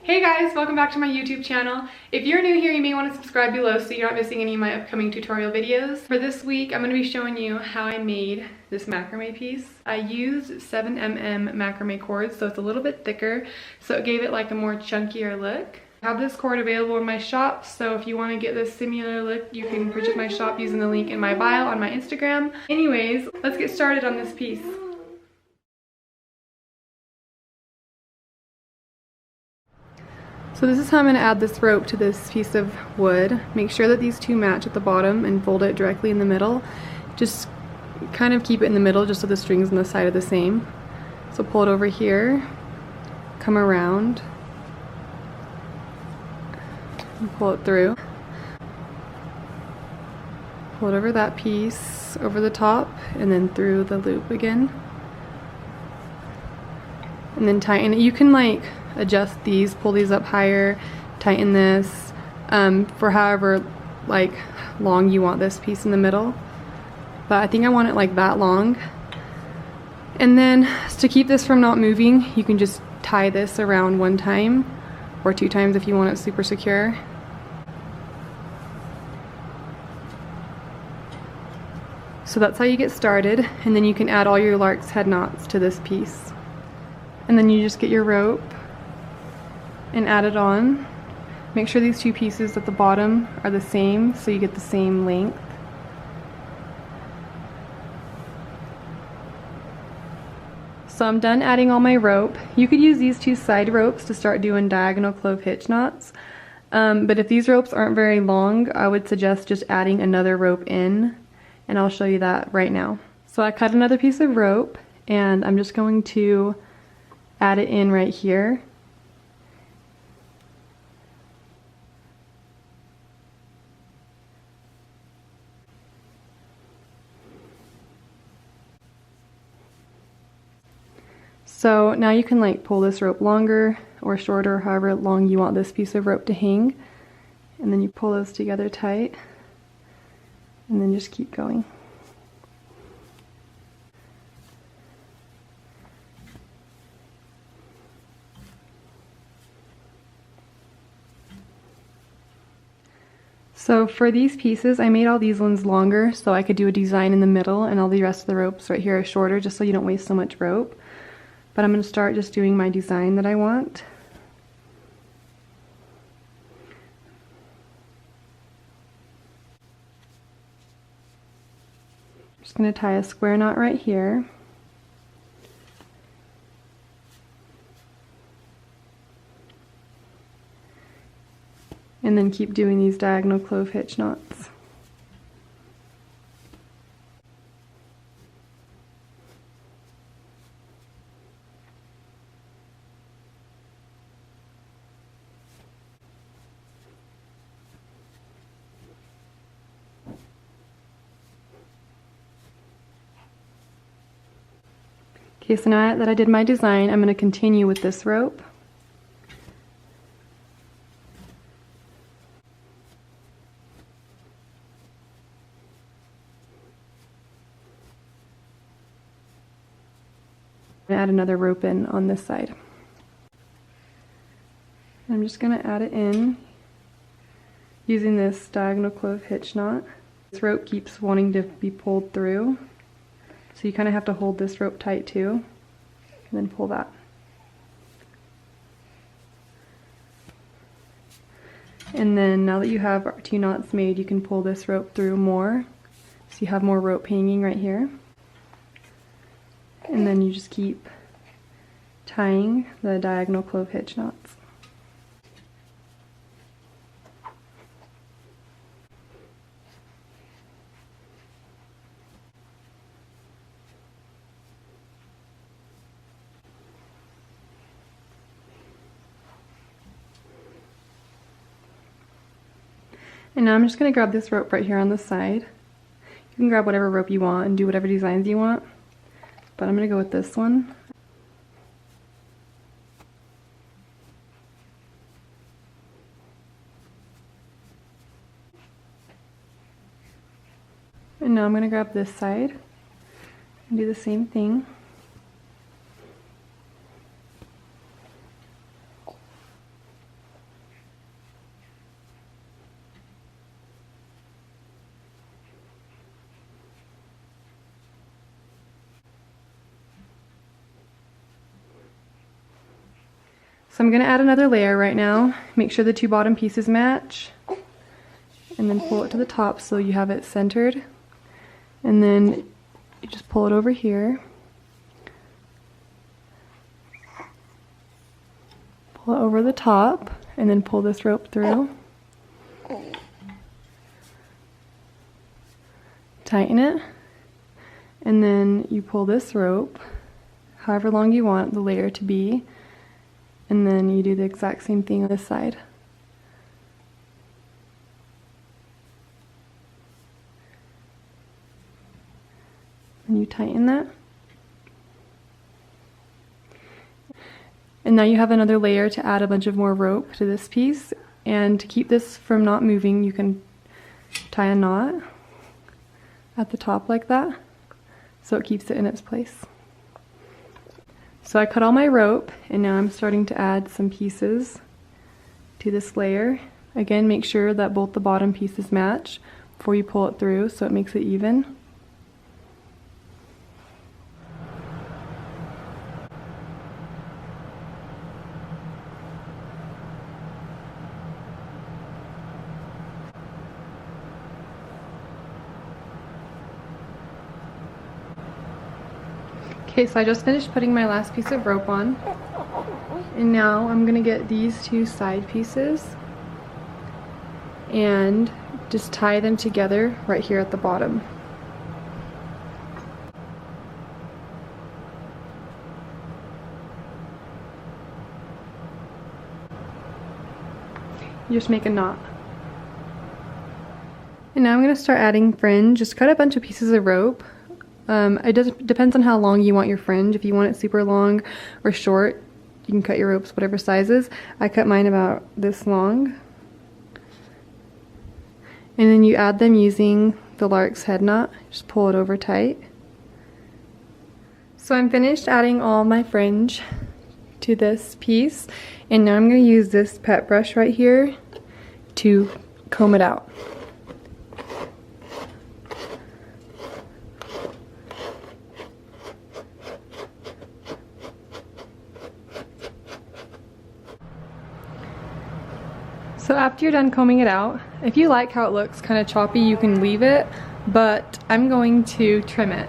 Hey guys, welcome back to my YouTube channel. If you're new here, you may want to subscribe below so you're not missing any of my upcoming tutorial videos. For this week, I'm going to be showing you how I made this macrame piece. I used 7mm macrame cords, so it's a little bit thicker, so it gave it like a more chunkier look. I have this cord available in my shop, so if you want to get this similar look, you can purchase my shop using the link in my bio on my Instagram. Anyways, let's get started on this piece. So this is how I'm going to add this rope to this piece of wood. Make sure that these two match at the bottom and fold it directly in the middle. Just kind of keep it in the middle just so the strings on the side are the same. So pull it over here, come around, and pull it through. Pull it over that piece, over the top, and then through the loop again. And then tighten it. You can like adjust these, pull these up higher, tighten this for however like long you want this piece in the middle, but I think I want it like that long. And then to keep this from not moving, you can just tie this around one time or two times if you want it super secure. So that's how you get started, and then you can add all your lark's head knots to this piece. And then you just get your rope and add it on. Make sure these two pieces at the bottom are the same so you get the same length. So I'm done adding all my rope. You could use these two side ropes to start doing diagonal clove hitch knots. But if these ropes aren't very long, I would suggest just adding another rope in, and I'll show you that right now. So I cut another piece of rope and I'm just going to add it in right here. So now you can like pull this rope longer or shorter, however long you want this piece of rope to hang, and then you pull those together tight and then just keep going. So for these pieces, I made all these ones longer so I could do a design in the middle, and all the rest of the ropes right here are shorter just so you don't waste so much rope. But I'm going to start just doing my design that I want. I'm just going to tie a square knot right here. And then keep doing these diagonal clove hitch knots. Okay, so now that I did my design, I'm going to continue with this rope. Add another rope in on this side. I'm just going to add it in using this diagonal clove hitch knot. This rope keeps wanting to be pulled through, so you kind of have to hold this rope tight too, and then pull that. And then now that you have two knots made, you can pull this rope through more, so you have more rope hanging right here. And then you just keep tying the diagonal clove hitch knots. And now I'm just going to grab this rope right here on the side. You can grab whatever rope you want and do whatever designs you want, but I'm going to go with this one. And now I'm going to grab this side and do the same thing. So I'm gonna add another layer right now. Make sure the two bottom pieces match. And then pull it to the top so you have it centered. And then you just pull it over here. Pull it over the top and then pull this rope through. Tighten it. And then you pull this rope, however long you want the layer to be. And then you do the exact same thing on this side. And you tighten that. And now you have another layer to add a bunch of more rope to this piece. And to keep this from not moving, you can tie a knot at the top like that, so it keeps it in its place. So I cut all my rope, and now I'm starting to add some pieces to this layer. Again, make sure that both the bottom pieces match before you pull it through so it makes it even. Okay, so I just finished putting my last piece of rope on, and now I'm gonna get these two side pieces and just tie them together right here at the bottom. You just make a knot. And now I'm gonna start adding fringe. Just cut a bunch of pieces of rope. It depends on how long you want your fringe. If you want it super long or short, you can cut your ropes whatever sizes. I cut mine about this long. And then you add them using the lark's head knot. Just pull it over tight. So I'm finished adding all my fringe to this piece, and now I'm going to use this pet brush right here to comb it out. So after you're done combing it out, if you like how it looks kind of choppy, you can leave it, but I'm going to trim it.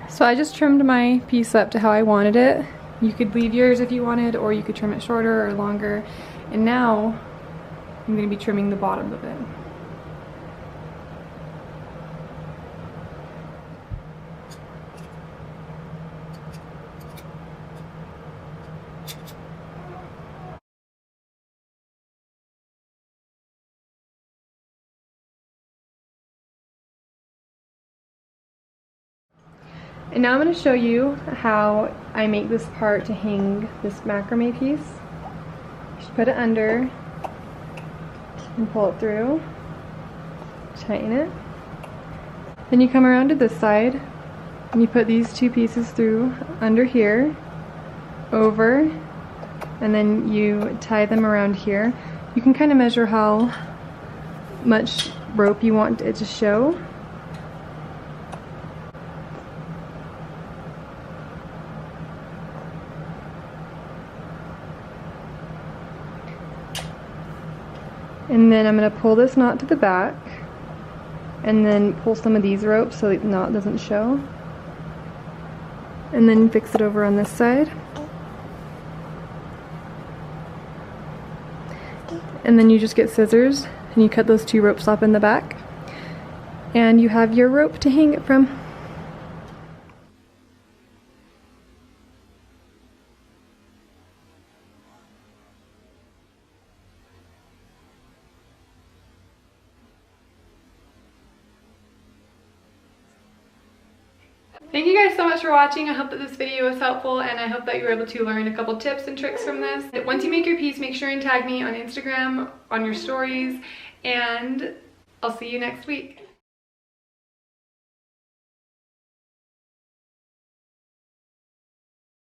So I just trimmed my piece up to how I wanted it. You could leave yours if you wanted, or you could trim it shorter or longer. And now I'm going to be trimming the bottom of it. And now I'm going to show you how I make this part to hang this macrame piece. Just put it under and pull it through, tighten it. Then you come around to this side and you put these two pieces through under here, over, and then you tie them around here. You can kind of measure how much rope you want it to show. And then I'm going to pull this knot to the back and then pull some of these ropes so the knot doesn't show. And then fix it over on this side. And then you just get scissors and you cut those two ropes off in the back. And you have your rope to hang it from. Thank you guys so much for watching. I hope that this video was helpful, and I hope that you were able to learn a couple tips and tricks from this. Once you make your piece, make sure and tag me on Instagram, on your stories, and I'll see you next week.